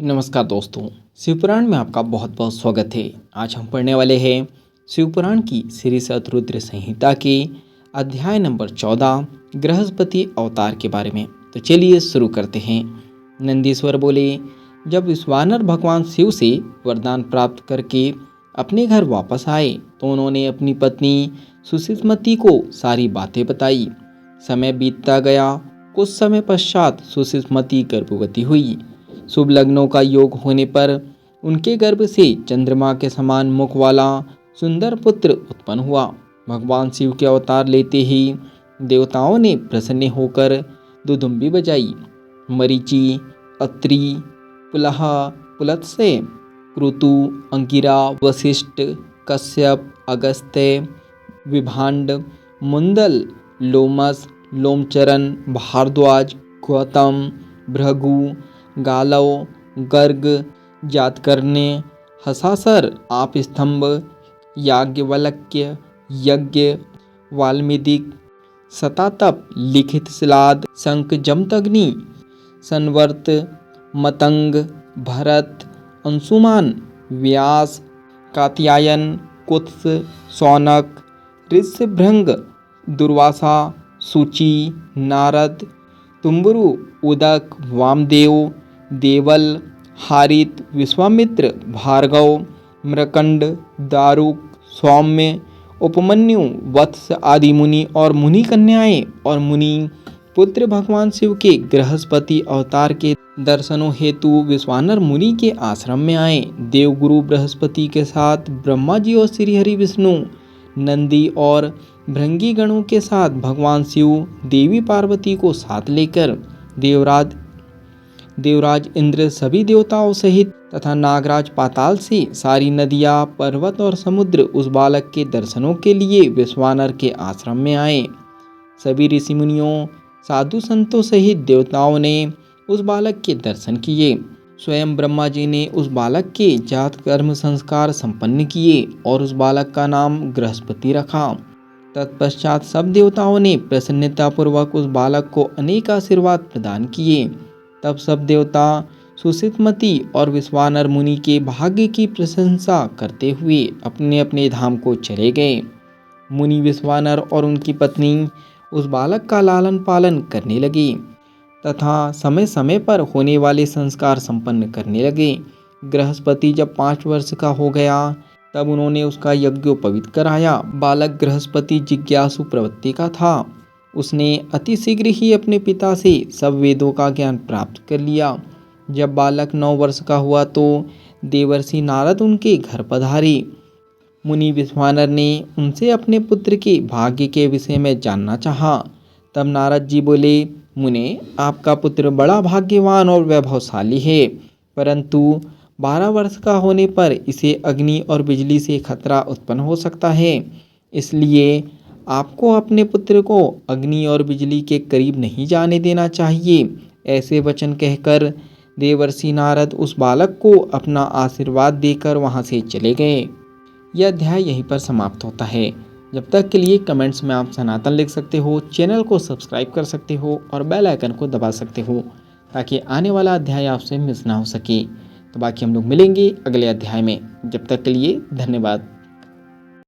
नमस्कार दोस्तों, शिवपुराण में आपका बहुत बहुत स्वागत है। आज हम पढ़ने वाले हैं शिवपुराण की श्री शतरुद्र संहिता के अध्याय नंबर 14 गृहस्पति अवतार के बारे में। तो चलिए शुरू करते हैं। नंदीश्वर बोले, जब विश्वानर भगवान शिव से वरदान प्राप्त करके अपने घर वापस आए तो उन्होंने अपनी पत्नी सुषितमती को सारी बातें बताई। समय बीतता गया। कुछ समय पश्चात सुषितमती गर्भवती हुई। शुभ लग्नों का योग होने पर उनके गर्भ से चंद्रमा के समान मुख वाला सुंदर पुत्र उत्पन्न हुआ। भगवान शिव के अवतार लेते ही देवताओं ने प्रसन्न होकर दुदुम्बी बजाई। मरीचि, अत्रि, पुलह, पुलत्स्य, क्रतु, अंगिरा, वशिष्ठ, कश्यप, अगस्त्य, विभांड, मुंदल, लोमस, लोमचरण, भारद्वाज, गौतम, भृगु, गालव, गर्ग, जातकर्ण्य, हसासर, आपस्तंभ, याज्ञवल्क्य, यज्ञ, वाल्मीदिक, शतातप, लिखित शिलाद, शंख, जमदग्नि, संवर्त, मतंग, भरत, अंशुमान, व्यास, कात्यायन, कुत्स, शौनक, ऋषभृंग, दुर्वासा, सूचि, नारद, तुम्बरु, उदक, वामदेव, देवल, हारित, विश्वामित्र, भार्गव, मृकंड, दारुक, सौम्य, उपमन्यु, वत्स आदि मुनि और मुनि कन्याएं और मुनि पुत्र भगवान शिव के गृहस्पति अवतार के दर्शनों हेतु विश्वानर मुनि के आश्रम में आए। देवगुरु बृहस्पति के साथ ब्रह्मा जी और श्री हरि विष्णु, नंदी और भृंगी गणों के साथ भगवान शिव देवी पार्वती को साथ लेकर देवराज इंद्र सभी देवताओं सहित तथा नागराज पाताल से सारी नदियाँ, पर्वत और समुद्र उस बालक के दर्शनों के लिए विश्वानर के आश्रम में आए। सभी ऋषि मुनियों, साधु संतों सहित देवताओं ने उस बालक के दर्शन किए। स्वयं ब्रह्मा जी ने उस बालक के जात कर्म संस्कार संपन्न किए और उस बालक का नाम गृहस्पति रखा। तत्पश्चात सब देवताओं ने प्रसन्नतापूर्वक उस बालक को अनेक आशीर्वाद प्रदान किए। तब सब देवता सुषितमती और विश्वानर मुनि के भाग्य की प्रशंसा करते हुए अपने अपने धाम को चले गए। मुनि विश्वानर और उनकी पत्नी उस बालक का लालन पालन करने लगे तथा समय समय पर होने वाले संस्कार संपन्न करने लगे। गृहस्पति जब 5 वर्ष का हो गया तब उन्होंने उसका यज्ञोपवीत कराया। बालक गृहस्पति जिज्ञासु प्रवृत्ति का था। उसने अति शीघ्र ही अपने पिता से सब वेदों का ज्ञान प्राप्त कर लिया। जब बालक 9 वर्ष का हुआ तो देवर्षि नारद उनके घर पधारे। मुनि विश्वानर ने उनसे अपने पुत्र के भाग्य के विषय में जानना चाहा। तब नारद जी बोले, मुने, आपका पुत्र बड़ा भाग्यवान और वैभवशाली है, परंतु 12 वर्ष का होने पर इसे अग्नि और बिजली से खतरा उत्पन्न हो सकता है। इसलिए आपको अपने पुत्र को अग्नि और बिजली के करीब नहीं जाने देना चाहिए। ऐसे वचन कहकर देवर्षि नारद उस बालक को अपना आशीर्वाद देकर वहां से चले गए। यह अध्याय यहीं पर समाप्त होता है। जब तक के लिए कमेंट्स में आप सनातन लिख सकते हो, चैनल को सब्सक्राइब कर सकते हो और बेल आइकन को दबा सकते हो ताकि आने वाला अध्याय आपसे मिस ना हो सके। तो बाकी हम लोग मिलेंगे अगले अध्याय में। जब तक के लिए धन्यवाद।